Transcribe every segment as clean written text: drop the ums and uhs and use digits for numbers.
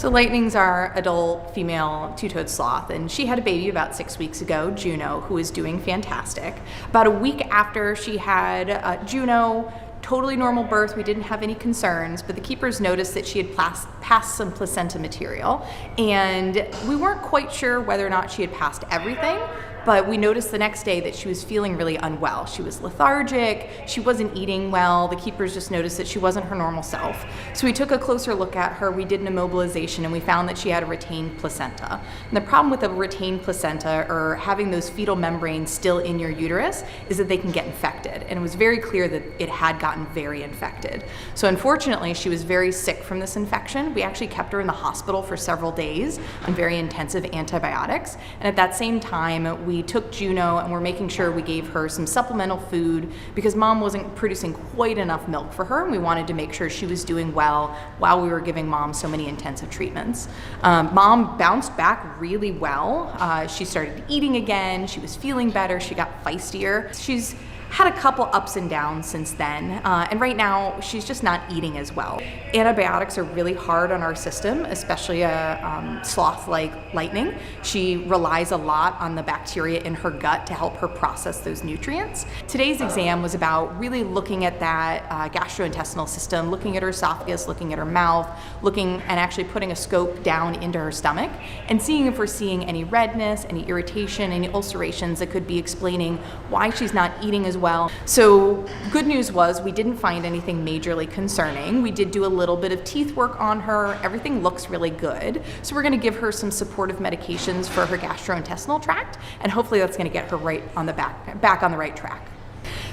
So Lightning's our adult female two-toed sloth, and she had a baby about 6 weeks ago, Juno, who is doing fantastic. About a week after she had Juno, totally normal birth, we didn't have any concerns, but the keepers noticed that she had passed some placenta material, and we weren't quite sure whether or not she had passed everything, but we noticed the next day that she was feeling really unwell. She was lethargic, she wasn't eating well, the keepers just noticed that she wasn't her normal self. So we took a closer look at her, we did an immobilization, and we found that she had a retained placenta. And the problem with a retained placenta, or having those fetal membranes still in your uterus, is that they can get infected. And it was very clear that it had gotten very infected. So unfortunately, she was very sick from this infection. We actually kept her in the hospital for several days on very intensive antibiotics. And at that same time, we took Juno and we're making sure we gave her some supplemental food because mom wasn't producing quite enough milk for her, and we wanted to make sure she was doing well while we were giving mom so many intensive treatments. Mom bounced back really well. She started eating again, she was feeling better, she got feistier. She's had a couple ups and downs since then, and right now she's just not eating as well. Antibiotics are really hard on our system, especially a sloth like Lightning. She relies a lot on the bacteria in her gut to help her process those nutrients. Today's exam was about really looking at that gastrointestinal system, looking at her esophagus, looking at her mouth, looking and actually putting a scope down into her stomach and seeing if we're seeing any redness, any irritation, any ulcerations that could be explaining why she's not eating as well. So good news was we didn't find anything majorly concerning. We did do a little bit of teeth work on her. Everything looks really good. So we're going to give her some supportive medications for her gastrointestinal tract, and hopefully that's going to get her right on the back on the right track.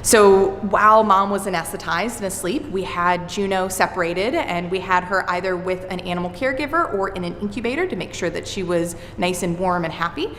So while mom was anesthetized and asleep, we had Juno separated, and we had her either with an animal caregiver or in an incubator to make sure that she was nice and warm and happy.